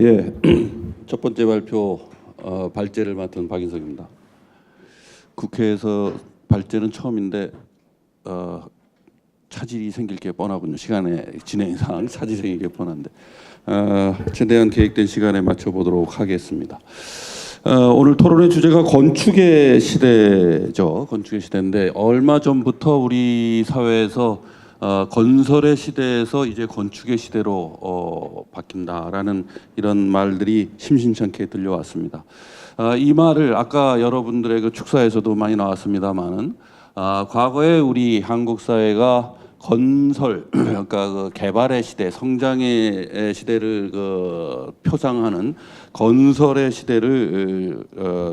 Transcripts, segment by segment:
예, 첫 번째 발표 발제를 맡은 박인석입니다. 국회에서 발제는 처음인데 차질이 생길 게 뻔하군요. 시간의 진행상 차질이 생길 게 뻔한데 최대한 계획된 시간에 맞춰보도록 하겠습니다. 오늘 토론의 주제가 건축의 시대죠. 건축의 시대인데 얼마 전부터 우리 사회에서 건설의 시대에서 이제 건축의 시대로 바뀐다라는 이런 말들이 심심찮게 들려왔습니다. 이 말을 아까 여러분들의 그 축사에서도 많이 나왔습니다만은 과거에 우리 한국 사회가 건설, 그러니까 그 개발의 시대, 성장의 시대를 표상하는 건설의 시대를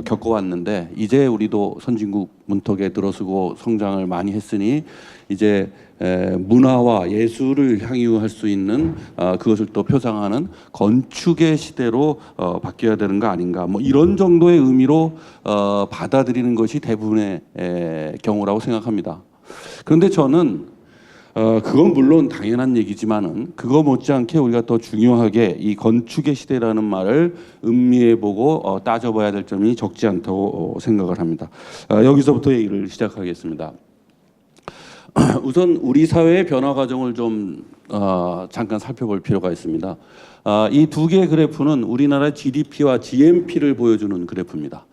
겪어왔는데 이제 우리도 선진국 문턱에 들어서고 성장을 많이 했으니 이제 문화와 예술을 향유할 수 있는 그것을 또 표상하는 건축의 시대로 바뀌어야 되는 거 아닌가, 뭐 이런 정도의 의미로 받아들이는 것이 대부분의 경우라고 생각합니다. 그런데 저는 그건 물론 당연한 얘기지만은 그거 못지않게 우리가 더 중요하게 이 건축의 시대라는 말을 음미해보고 따져봐야 될 점이 적지 않다고 생각을 합니다. 여기서부터 얘기를 시작하겠습니다. 우선 우리 사회의 변화 과정을 좀 잠깐 살펴볼 필요가 있습니다. 이 두 개의 그래프는 우리나라 GDP와 GNP를 보여주는 그래프입니다.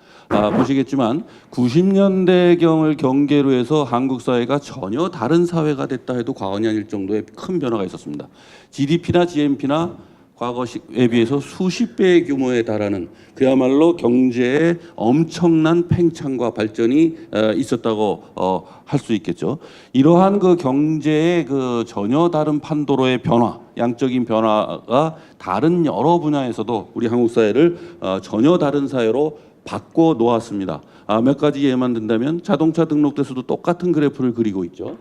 보시겠지만 90년대경을 경계로 해서 한국 사회가 전혀 다른 사회가 됐다 해도 과언이 아닐 정도의 큰 변화가 있었습니다. GDP나 GNP나 과거에 비해서 수십 배의 규모에 달하는 그야말로 경제의 엄청난 팽창과 발전이 있었다고 할 수 있겠죠. 이러한 그 경제의 그 전혀 다른 판도로의 변화, 양적인 변화가 다른 여러 분야에서도 우리 한국 사회를 전혀 다른 사회로 바꿔 놓았습니다. 몇 가지 예만 든다면 자동차 등록대에서도 똑같은 그래프를 그리고 있죠.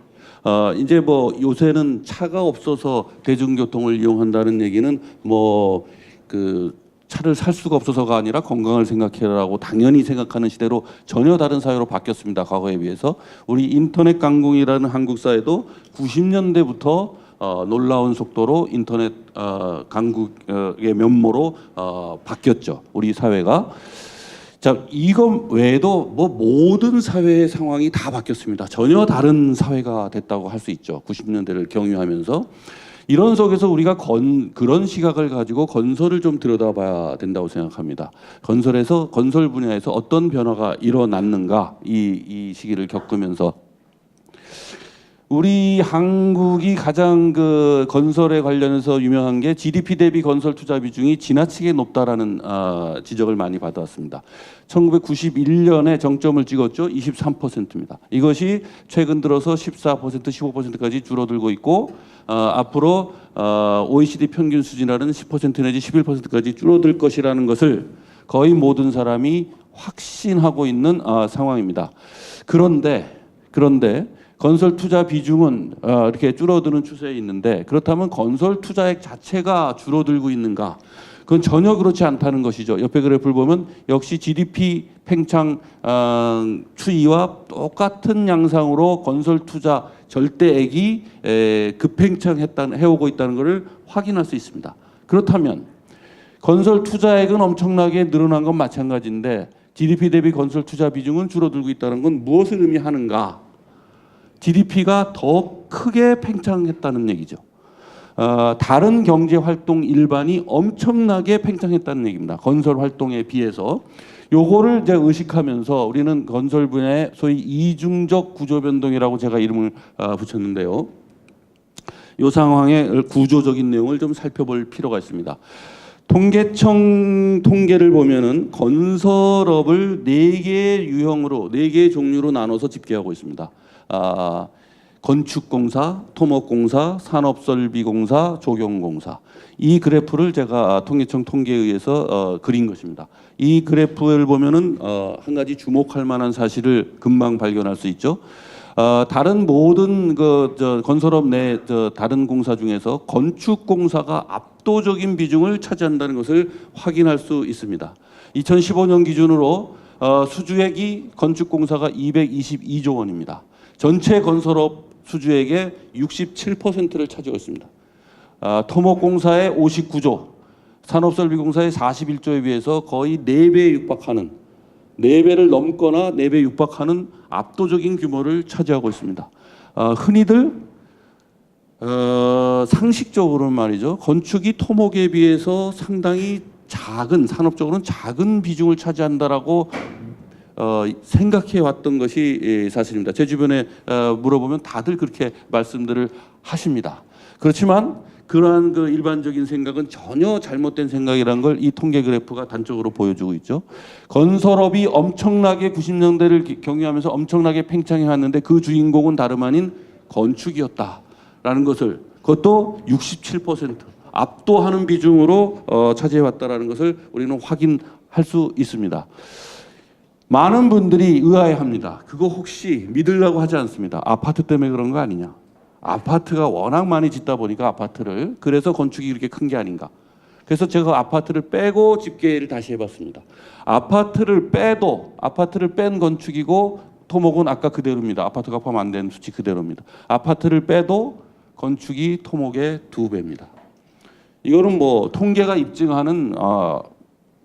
이제 뭐 요새는 차가 없어서 대중교통을 이용한다는 얘기는 뭐 그 차를 살 수가 없어서가 아니라 건강을 생각해라고 당연히 생각하는 시대로 전혀 다른 사회로 바뀌었습니다. 과거에 비해서 우리 인터넷 강국이라는 한국 사회도 90년대부터 놀라운 속도로 인터넷 강국의 면모로 바뀌었죠. 우리 사회가. 자, 이거 외에도 뭐 모든 사회의 상황이 다 바뀌었습니다. 전혀 다른 사회가 됐다고 할 수 있죠. 90년대를 경유하면서. 이런 속에서 우리가 그런 시각을 가지고 건설을 좀 들여다봐야 된다고 생각합니다. 건설 분야에서 어떤 변화가 일어났는가, 이 시기를 겪으면서. 우리 한국이 가장 그 건설에 관련해서 유명한 게 GDP 대비 건설 투자 비중이 지나치게 높다라는 지적을 많이 받아왔습니다. 1991년에 정점을 찍었죠. 23%입니다. 이것이 최근 들어서 14%, 15%까지 줄어들고 있고 앞으로 OECD 평균 수준이라는 10% 내지 11%까지 줄어들 것이라는 것을 거의 모든 사람이 확신하고 있는 상황입니다. 그런데 건설 투자 비중은 이렇게 줄어드는 추세에 있는데 그렇다면 건설 투자액 자체가 줄어들고 있는가? 그건 전혀 그렇지 않다는 것이죠. 옆에 그래프를 보면 역시 GDP 팽창 추이와 똑같은 양상으로 건설 투자 절대액이 급팽창해오고 있다는 것을 확인할 수 있습니다. 그렇다면 건설 투자액은 엄청나게 늘어난 건 마찬가지인데 GDP 대비 건설 투자 비중은 줄어들고 있다는 건 무엇을 의미하는가? GDP가 더 크게 팽창했다는 얘기죠. 다른 경제 활동 일반이 엄청나게 팽창했다는 얘기입니다. 건설 활동에 비해서. 요거를 이제 의식하면서 우리는 건설 분야의 소위 이중적 구조 변동이라고 제가 이름을 붙였는데요. 이 상황의 구조적인 내용을 좀 살펴볼 필요가 있습니다. 통계청 통계를 보면은 건설업을 4개의 유형으로, 4개의 종류로 나눠서 집계하고 있습니다. 건축공사, 토목공사, 산업설비공사, 조경공사. 이 그래프를 제가 통계청 통계에 의해서 그린 것입니다. 이 그래프를 보면은 한 가지 주목할 만한 사실을 금방 발견할 수 있죠. 다른 모든 건설업 내 다른 공사 중에서 건축공사가 압도적인 비중을 차지한다는 것을 확인할 수 있습니다. 2015년 기준으로 수주액이 건축공사가 222조 원입니다. 전체 건설업 수주액의 67%를 차지하고 있습니다. 토목공사의 59조, 산업설비공사의 41조에 비해서 거의 4배에 육박하는 4배를 넘거나 4배 육박하는 압도적인 규모를 차지하고 있습니다. 흔히들 상식적으로는 말이죠. 건축이 토목에 비해서 상당히 작은 산업적으로는 작은 비중을 차지한다라고 생각해 왔던 것이 사실입니다. 제 주변에 물어보면 다들 그렇게 말씀들을 하십니다. 그렇지만 그러한 그 일반적인 생각은 전혀 잘못된 생각이라는 걸 이 통계 그래프가 단적으로 보여주고 있죠. 건설업이 엄청나게 90년대를 경유하면서 엄청나게 팽창해 왔는데 그 주인공은 다름 아닌 건축이었다라는 것을, 그것도 67% 압도하는 비중으로 차지해 왔다라는 것을 우리는 확인할 수 있습니다. 많은 분들이 의아해합니다. 그거 혹시 믿으려고 하지 않습니다. 아파트 때문에 그런 거 아니냐? 아파트가 워낙 많이 짓다 보니까 아파트를, 그래서 건축이 이렇게 큰 게 아닌가. 그래서 제가 아파트를 빼고 집계를 다시 해봤습니다. 아파트를 뺀 건축이고 토목은 아까 그대로입니다. 아파트가 포함 안 된 수치 그대로입니다. 아파트를 빼도 건축이 토목의 2배입니다. 이거는 뭐 통계가 입증하는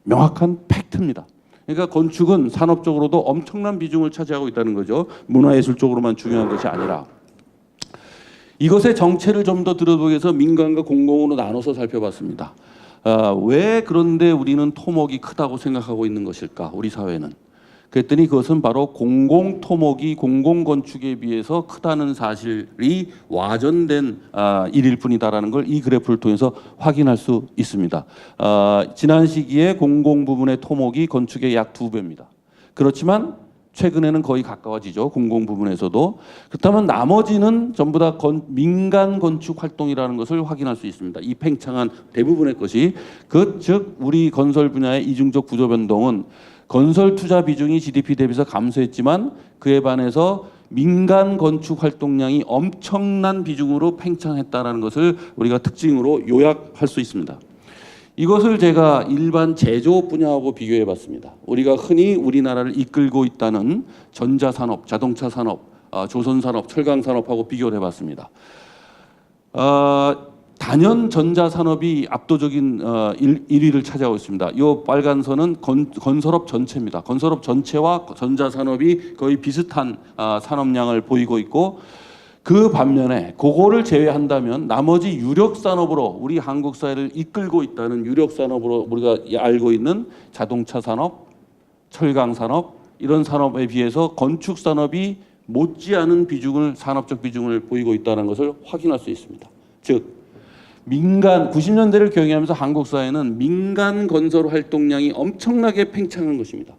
명확한 팩트입니다. 그러니까 건축은 산업적으로도 엄청난 비중을 차지하고 있다는 거죠. 문화예술적으로만 중요한 것이 아니라. 이것의 정체를 좀 더 들어보기 위해서 민간과 공공으로 나눠서 살펴봤습니다. 왜 그런데 우리는 토목이 크다고 생각하고 있는 것일까? 우리 사회는. 그랬더니 그것은 바로 공공토목이 공공건축에 비해서 크다는 사실이 와전된 일일 뿐이다라는 걸 이 그래프를 통해서 확인할 수 있습니다. 지난 시기에 공공부문의 토목이 건축의 약 2배입니다. 그렇지만 최근에는 거의 가까워지죠. 공공부문에서도. 그렇다면 나머지는 전부 다 민간 건축 활동이라는 것을 확인할 수 있습니다. 이 팽창한 대부분의 것이, 즉 우리 건설 분야의 이중적 구조 변동은 건설 투자 비중이 GDP 대비해서 감소했지만 그에 반해서 민간 건축 활동량이 엄청난 비중으로 팽창했다는 것을 우리가 특징으로 요약할 수 있습니다. 이것을 제가 일반 제조업 분야하고 비교해 봤습니다. 우리가 흔히 우리나라를 이끌고 있다는 전자산업, 자동차 산업, 조선산업, 철강산업하고 비교를 해봤습니다. 단연 전자산업이 압도적인 1위를 차지하고 있습니다. 이 빨간 선은 건설업 전체입니다. 건설업 전체와 전자산업이 거의 비슷한 산업량을 보이고 있고, 그 반면에 그거를 제외한다면 나머지 유력 산업으로 우리 한국 사회를 이끌고 있다는 유력 산업으로 우리가 알고 있는 자동차 산업, 철강 산업, 이런 산업에 비해서 건축 산업이 못지않은 비중을, 산업적 비중을 보이고 있다는 것을 확인할 수 있습니다. 즉 90년대를 경유하면서 한국 사회는 민간 건설 활동량이 엄청나게 팽창한 것입니다.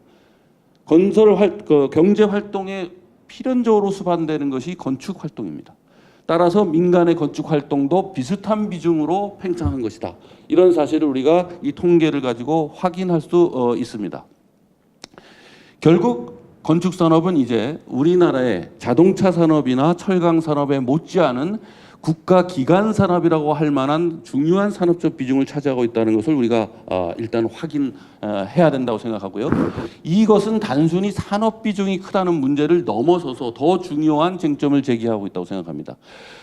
경제 활동에 필연적으로 수반되는 것이 건축 활동입니다. 따라서 민간의 건축 활동도 비슷한 비중으로 팽창한 것이다. 이런 사실을 우리가 이 통계를 가지고 확인할 수 있습니다. 결국 건축 산업은 이제 우리나라의 자동차 산업이나 철강 산업에 못지않은 국가 기관 산업이라고 할 만한 중요한 산업적 비중을 차지하고 있다는 것을 우리가 일단 확인해야 된다고 생각하고요. 이것은 단순히 산업 비중이 크다는 문제를 넘어서서 더 중요한 쟁점을 제기하고 있다고 생각합니다.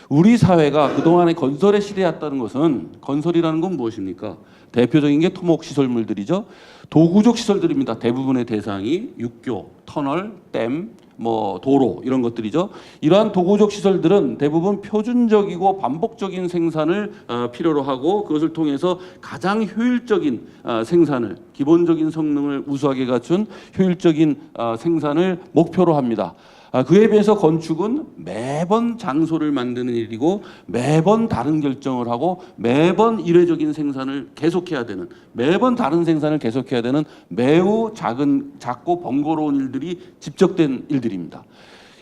우리 사회가 그동안에 건설의 시대였다는 것은, 건설이라는 건 무엇입니까? 대표적인 게 토목시설물들이죠. 도구적 시설들입니다. 대부분의 대상이 육교, 터널, 댐, 도로, 이런 것들이죠. 이러한 도구적 시설들은 대부분 표준적이고 반복적인 생산을 필요로 하고, 그것을 통해서 가장 효율적인 생산을, 기본적인 성능을 우수하게 갖춘 효율적인 생산을 목표로 합니다. 그에 비해서 건축은 매번 장소를 만드는 일이고, 매번 다른 결정을 하고, 매번 이례적인 생산을 계속해야 되는, 매번 다른 생산을 계속해야 되는 매우 작고 번거로운 일들이 집적된 일들입니다.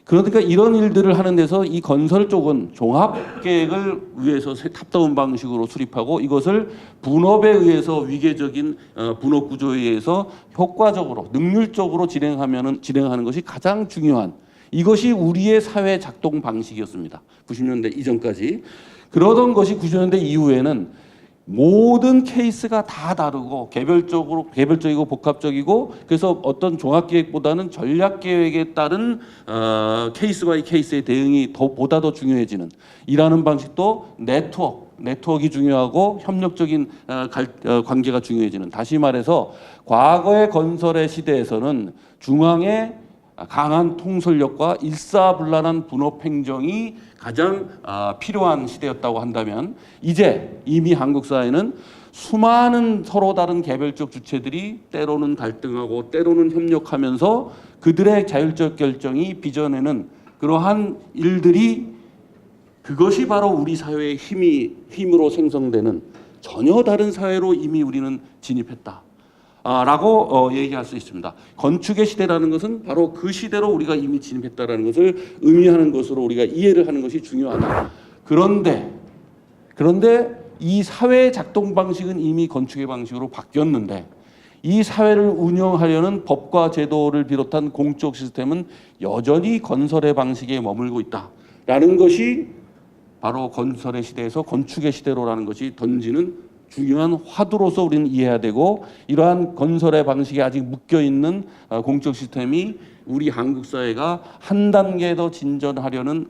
그러니까 이런 일들을 하는 데서 이 건설 쪽은 종합계획을 위해서 탑다운 방식으로 수립하고, 이것을 분업에 의해서 위계적인 분업 구조에 의해서 효과적으로 능률적으로 진행하는 것이 가장 중요한, 이것이 우리의 사회 작동 방식이었습니다. 90년대 이전까지. 그러던 것이 90년대 이후에는 모든 케이스가 다 다르고 개별적이고 복합적이고 그래서 어떤 종합계획보다는 전략계획에 따른 케이스 바이 케이스의 대응이 보다 더 중요해지는 이라는 방식도 네트워크가 중요하고 협력적인 관계가 중요해지는. 다시 말해서 과거의 건설의 시대에서는 중앙에 강한 통솔력과 일사불란한 분업 행정이 가장 필요한 시대였다고 한다면 이제 이미 한국 사회는 수많은 서로 다른 개별적 주체들이 때로는 갈등하고 때로는 협력하면서 그들의 자율적 결정이 빚어내는 그러한 일들이 그것이 바로 우리 사회의 힘으로 생성되는 전혀 다른 사회로 이미 우리는 진입했다. 라고 얘기할 수 있습니다. 건축의 시대라는 것은 바로 그 시대로 우리가 이미 진입했다라는 것을 의미하는 것으로 우리가 이해를 하는 것이 중요하다. 그런데 이 사회의 작동 방식은 이미 건축의 방식으로 바뀌었는데 이 사회를 운영하려는 법과 제도를 비롯한 공적 시스템은 여전히 건설의 방식에 머물고 있다라는 것이 바로 건설의 시대에서 건축의 시대로라는 것이 던지는 중요한 화두로서 우리는 이해해야 되고 이러한 건설의 방식에 아직 묶여있는 공적 시스템이 우리 한국 사회가 한 단계 더 진전하려는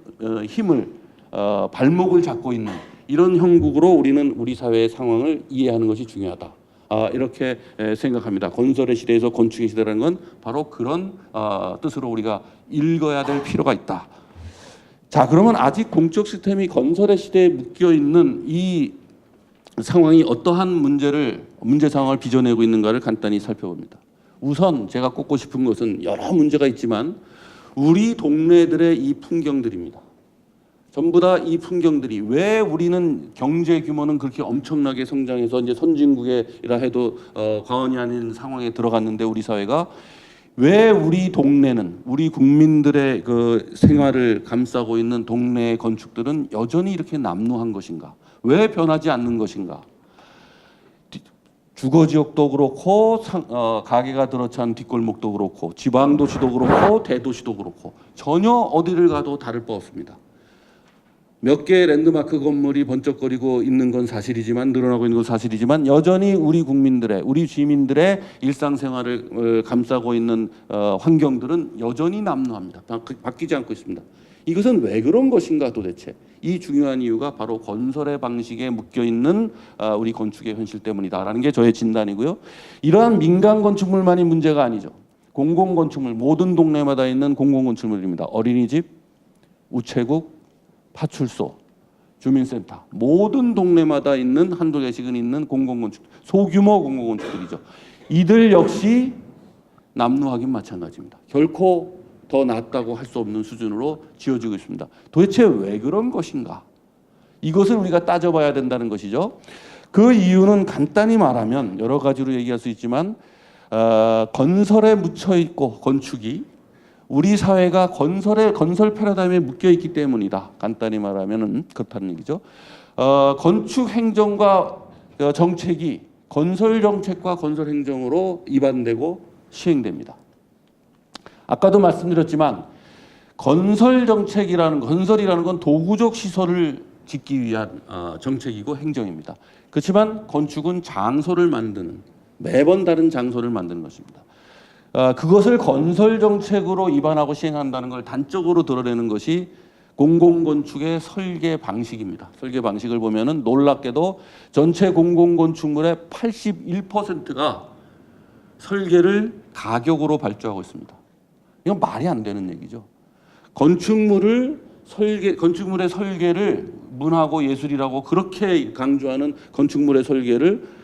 발목을 잡고 있는 이런 형국으로 우리는 우리 사회의 상황을 이해하는 것이 중요하다. 이렇게 생각합니다. 건설의 시대에서 건축의 시대라는 건 바로 그런 뜻으로 우리가 읽어야 될 필요가 있다. 자, 그러면 아직 공적 시스템이 건설의 시대에 묶여있는 이 상황이 어떠한 문제 상황을 빚어내고 있는가를 간단히 살펴봅니다. 우선 제가 꼽고 싶은 것은 여러 문제가 있지만 우리 동네들의 이 풍경들입니다. 전부 다 이 풍경들이 왜 우리는 경제 규모는 그렇게 엄청나게 성장해서 이제 선진국이라 해도 과언이 아닌 상황에 들어갔는데 우리 사회가 왜 우리 동네는 우리 국민들의 그 생활을 감싸고 있는 동네의 건축들은 여전히 이렇게 남루한 것인가? 왜 변하지 않는 것인가? 주거지역도 그렇고 가게가 들어찬 뒷골목도 그렇고 지방도시도 그렇고 대도시도 그렇고 전혀 어디를 가도 다를 바 없습니다. 몇 개의 랜드마크 건물이 번쩍거리고 있는 건 사실이지만 늘어나고 있는 건 사실이지만 여전히 우리 국민들의 우리 주민들의 일상생활을 감싸고 있는 환경들은 여전히 남루합니다. 바뀌지 않고 있습니다. 이것은 왜 그런 것인가 도대체? 이 중요한 이유가 바로 건설의 방식에 묶여있는 우리 건축의 현실 때문이다라는 게 저의 진단이고요. 이러한 민간 건축물만이 문제가 아니죠. 공공건축물, 모든 동네마다 있는 공공건축물입니다. 어린이집, 우체국, 파출소, 주민센터, 모든 동네마다 있는 한두 개씩은 있는 공공건축, 소규모 공공건축들이죠. 이들 역시 남루하긴 마찬가지입니다. 결코 더 낫다고 할 수 없는 수준으로 지어지고 있습니다. 도대체 왜 그런 것인가? 이것을 우리가 따져봐야 된다는 것이죠. 그 이유는 간단히 말하면 여러 가지로 얘기할 수 있지만 건설에 묻혀있고 건축이 우리 사회가 건설 패러다임에 묶여있기 때문이다. 간단히 말하면 그렇다는 얘기죠. 건축 행정과 정책이 건설 정책과 건설 행정으로 입안되고 시행됩니다. 아까도 말씀드렸지만 건설이라는 건 도구적 시설을 짓기 위한 정책이고 행정입니다. 그렇지만 건축은 장소를 만드는 매번 다른 장소를 만드는 것입니다. 그것을 건설 정책으로 입안하고 시행한다는 걸 단적으로 드러내는 것이 공공건축의 설계 방식입니다. 설계 방식을 보면은 놀랍게도 전체 공공건축물의 81%가 설계를 가격으로 발주하고 있습니다. 이건 말이 안 되는 얘기죠. 건축물의 설계를 문화고 예술이라고 그렇게 강조하는 건축물의 설계를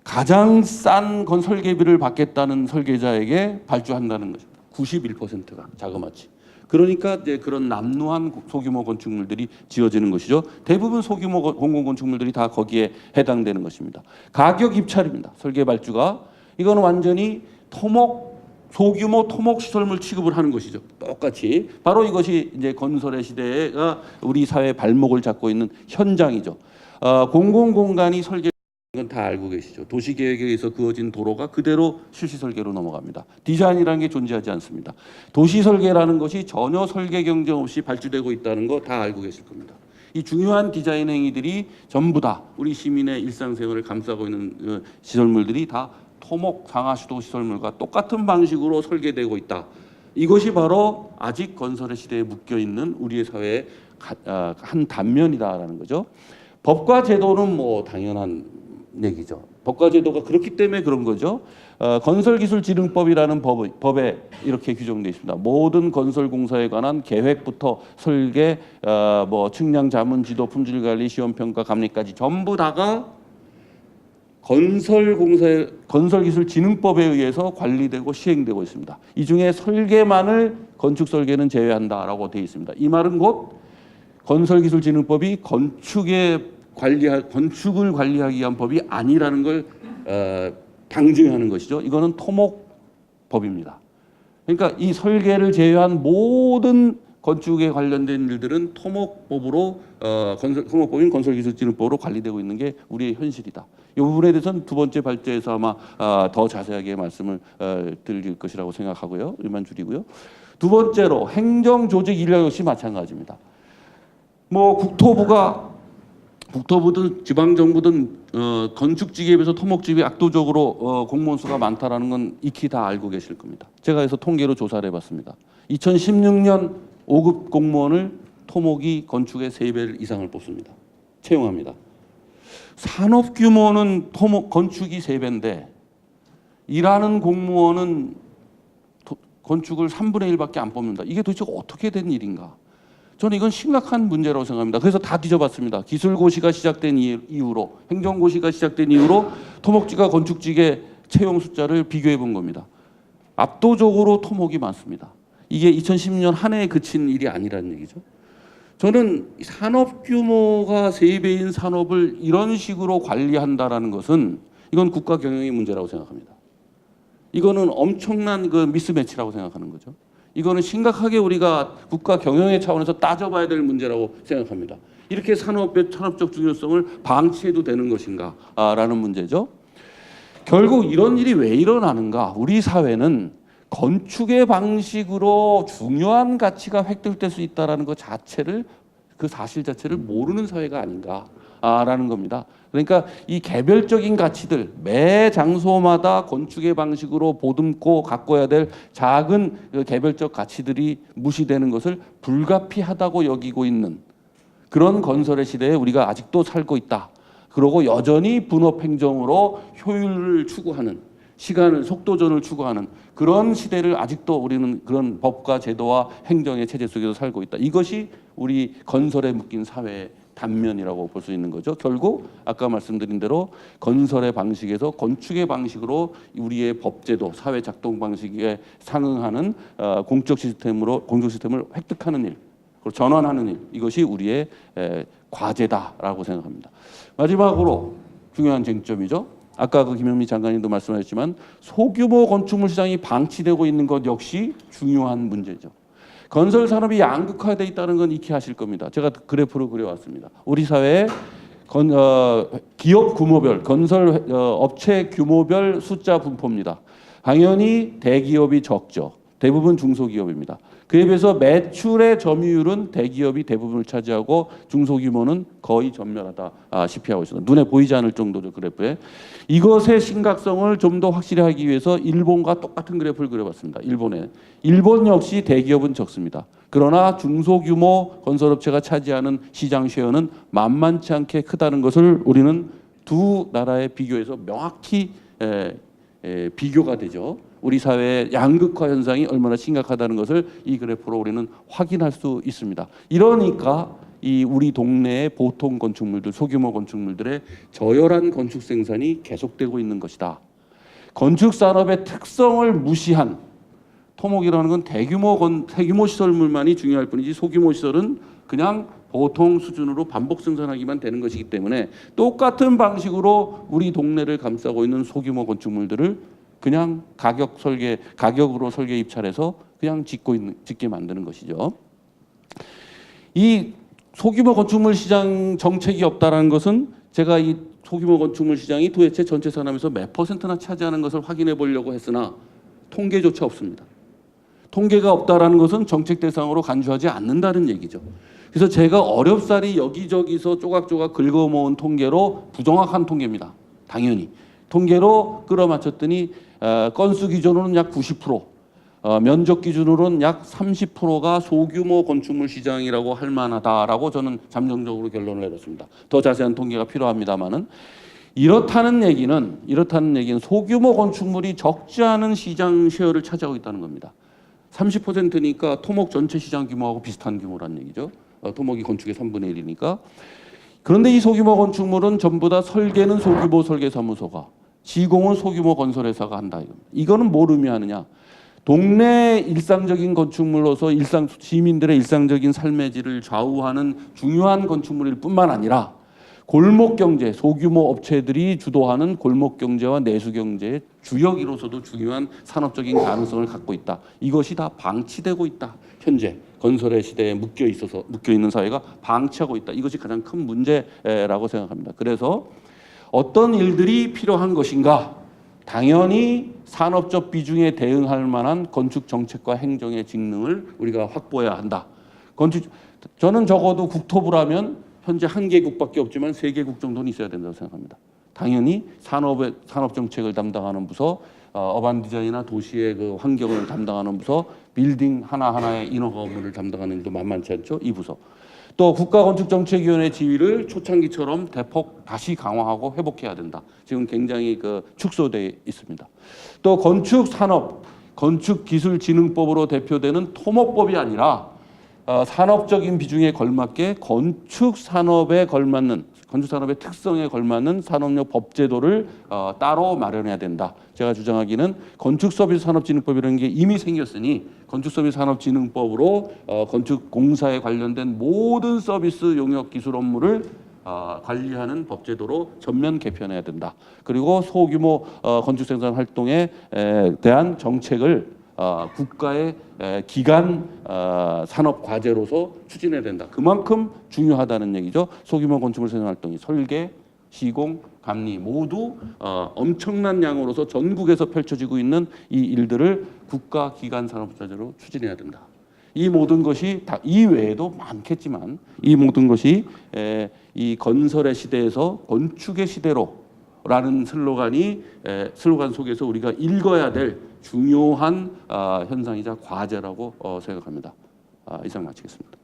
가장 싼 설계비를 받겠다는 설계자에게 발주한다는 것입니다. 91%가 자그마치. 그러니까 이제 그런 남루한 소규모 건축물들이 지어지는 것이죠. 대부분 소규모 공공건축물들이 다 거기에 해당되는 것입니다. 가격 입찰입니다. 설계 발주가. 이거는 완전히 소규모 토목 시설물 취급을 하는 것이죠. 똑같이. 바로 이것이 이제 건설의 시대가 우리 사회의 발목을 잡고 있는 현장이죠. 공공공간이 설계 건 다 알고 계시죠. 도시계획에 의해서 그어진 도로가 그대로 실시설계로 넘어갑니다. 디자인이라는 게 존재하지 않습니다. 도시설계라는 것이 전혀 설계 경쟁 없이 발주되고 있다는 거 다 알고 계실 겁니다. 이 중요한 디자인 행위들이 전부 다 우리 시민의 일상생활을 감싸고 있는 시설물들이 다 토목 상하수도 시설물과 똑같은 방식으로 설계되고 있다. 이것이 바로 아직 건설의 시대에 묶여 있는 우리의 사회의 한 단면이다라는 거죠. 법과 제도는 뭐 당연한 얘기죠. 법과 제도가 그렇기 때문에 그런 거죠. 건설기술진흥법이라는 법에 이렇게 규정되어 있습니다. 모든 건설공사에 관한 계획부터 설계, 뭐 측량, 자문, 지도, 품질관리, 시험평가, 감리까지 전부 다가 건설기술진흥법에 의해서 관리되고 시행되고 있습니다. 이 중에 설계만을 건축설계는 제외한다라고 되어 있습니다. 이 말은 곧 건설기술진흥법이 건축을 관리하기 위한 법이 아니라는 걸 방증하는 것이죠. 이거는 토목법입니다. 그러니까 이 설계를 제외한 모든 건축에 관련된 일들은 토목법으로 토목법인 건설기술진흥법으로 관리되고 있는 게 우리의 현실이다. 이 부분에 대해서는 두 번째 발제에서 아마 더 자세하게 말씀을 드릴 것이라고 생각하고요. 이만 줄이고요. 두 번째로 행정조직 인력 역시 마찬가지입니다. 뭐 국토부든 지방정부든 건축직에 비해서 토목직이 압도적으로 공무원 수가 많다라는 건 익히 다 알고 계실 겁니다. 제가 그래서 통계로 조사를 해봤습니다. 2016년 5급 공무원을 토목이 건축의 3배 이상을 뽑습니다. 채용합니다. 산업 규모는 건축이 3배인데 일하는 공무원은 건축을 3분의 1밖에 안 뽑는다. 이게 도대체 어떻게 된 일인가? 저는 이건 심각한 문제라고 생각합니다. 그래서 다 뒤져봤습니다. 기술고시가 시작된 이후로, 행정고시가 시작된 이후로 토목직과 건축직의 채용 숫자를 비교해 본 겁니다. 압도적으로 토목이 많습니다. 이게 2010년 한 해에 그친 일이 아니라는 얘기죠. 저는 산업 규모가 3배인 산업을 이런 식으로 관리한다라는 것은 이건 국가 경영의 문제라고 생각합니다. 이거는 엄청난 그 미스매치라고 생각하는 거죠. 이거는 심각하게 우리가 국가 경영의 차원에서 따져봐야 될 문제라고 생각합니다. 이렇게 산업의 산업적 중요성을 방치해도 되는 것인가 라는 문제죠. 결국 이런 일이 왜 일어나는가? 우리 사회는 건축의 방식으로 중요한 가치가 획득될 수 있다는 것 자체를, 그 사실 자체를 모르는 사회가 아닌가라는 겁니다. 그러니까 이 개별적인 가치들, 매 장소마다 건축의 방식으로 보듬고 가꿔야 될 작은 개별적 가치들이 무시되는 것을 불가피하다고 여기고 있는 그런 건설의 시대에 우리가 아직도 살고 있다. 그러고 여전히 분업행정으로 효율을 추구하는, 시간을, 속도전을 추구하는 그런 시대를 아직도 우리는 그런 법과 제도와 행정의 체제 속에서 살고 있다. 이것이 우리 건설에 묶인 사회의 단면이라고 볼 수 있는 거죠. 결국 아까 말씀드린 대로 건설의 방식에서 건축의 방식으로 우리의 법제도, 사회 작동 방식에 상응하는 공적 시스템을 획득하는 일, 그리고 전환하는 일, 이것이 우리의 과제다라고 생각합니다. 마지막으로 중요한 쟁점이죠. 아까 그 김현미 장관님도 말씀하셨지만 소규모 건축물 시장이 방치되고 있는 것 역시 중요한 문제죠. 건설 산업이 양극화되어 있다는 건 익히 아실 겁니다. 제가 그래프로 그려왔습니다. 우리 사회에 기업 규모별, 건설 업체 규모별 숫자 분포입니다. 당연히 대기업이 적죠. 대부분 중소기업입니다. 그에 비해서 매출의 점유율은 대기업이 대부분을 차지하고 중소규모는 거의 전멸하다시피 하고 있습니다. 눈에 보이지 않을 정도죠, 그래프에. 이것의 심각성을 좀 더 확실히 하기 위해서 일본과 똑같은 그래프를 그려봤습니다. 일본 역시 대기업은 적습니다. 그러나 중소규모 건설업체가 차지하는 시장 쉐어는 만만치 않게 크다는 것을 우리는 두 나라의 비교에서 명확히 비교가 되죠. 우리 사회의 양극화 현상이 얼마나 심각하다는 것을 이 그래프로 우리는 확인할 수 있습니다. 이러니까 이 우리 동네의 보통 건축물들, 소규모 건축물들의 저열한 건축 생산이 계속되고 있는 것이다. 건축 산업의 특성을 무시한 토목이라는 건 대규모 시설물만이 중요할 뿐이지 소규모 시설은 그냥 보통 수준으로 반복 생산하기만 되는 것이기 때문에 똑같은 방식으로 우리 동네를 감싸고 있는 소규모 건축물들을 그냥 가격으로 설계 입찰해서 그냥 짓게 만드는 것이죠. 이 소규모 건축물 시장 정책이 없다는 것은 제가 이 소규모 건축물 시장이 도대체 전체 산업에서 몇 %나 차지하는 것을 확인해 보려고 했으나 통계조차 없습니다. 통계가 없다는 것은 정책 대상으로 간주하지 않는다는 얘기죠. 그래서 제가 어렵사리 여기저기서 조각조각 긁어모은 통계로 부정확한 통계입니다. 당연히. 통계로 끌어맞췄더니 건수 기준으로는 약 90%, 면적 기준으로는 약 30%가 소규모 건축물 시장이라고 할 만하다라고 저는 잠정적으로 결론을 내렸습니다. 더 자세한 통계가 필요합니다만은 이렇다는 얘기는 소규모 건축물이 적지 않은 시장 쉐어를 차지하고 있다는 겁니다. 30%니까 토목 전체 시장 규모하고 비슷한 규모란 얘기죠. 토목이 건축의 3분의 1이니까. 그런데 이 소규모 건축물은 전부 다 설계는 소규모 설계사무소가, 시공은 소규모 건설회사가 한다. 이거는 뭘 의미하느냐? 동네 일상적인 건축물로서 시민들의 일상적인 삶의 질을 좌우하는 중요한 건축물일 뿐만 아니라 골목 경제, 소규모 업체들이 주도하는 골목 경제와 내수 경제의 주역으로서도 중요한 산업적인 가능성을 갖고 있다. 이것이 다 방치되고 있다. 현재 건설의 시대에 묶여 있는 사회가 방치하고 있다. 이것이 가장 큰 문제라고 생각합니다. 그래서 어떤 일들이 필요한 것인가? 당연히 산업적 비중에 대응할 만한 건축 정책과 행정의 직능을 우리가 확보해야 한다. 저는 적어도 국토부라면 현재 한 개국밖에 없지만 세 개국 정도는 있어야 된다고 생각합니다. 당연히 산업 정책을 담당하는 부서, 어반 디자인이나 도시의 그 환경을 담당하는 부서, 빌딩 하나하나의 인허가 업무를 담당하는 일도 만만치 않죠. 이 부서. 또 국가건축정책위원회 지위를 초창기처럼 대폭 다시 강화하고 회복해야 된다. 지금 굉장히 축소되어 있습니다. 또 건축기술진흥법으로 대표되는 토목법이 아니라 산업적인 비중에 걸맞게 건축산업의 특성에 걸맞는 산업용 법제도를 따로 마련해야 된다. 제가 주장하기는 건축서비스산업진흥법이라는 게 이미 생겼으니 건축서비스산업진흥법으로 건축공사에 관련된 모든 서비스 용역 기술 업무를 관리하는 법제도로 전면 개편해야 된다. 그리고 소규모 건축생산 활동에 대한 정책을 국가의 기간 산업 과제로서 추진해야 된다. 그만큼 중요하다는 얘기죠. 소규모 건축물 생산 활동이 설계, 시공, 감리 모두 엄청난 양으로서 전국에서 펼쳐지고 있는 이 일들을 국가 기간 산업 과제로 추진해야 된다. 이 모든 것이 다 이 외에도 많겠지만 이 모든 것이 이 건설의 시대에서 건축의 시대로라는 슬로건 속에서 우리가 읽어야 될 중요한 현상이자 과제라고 생각합니다. 이상 마치겠습니다.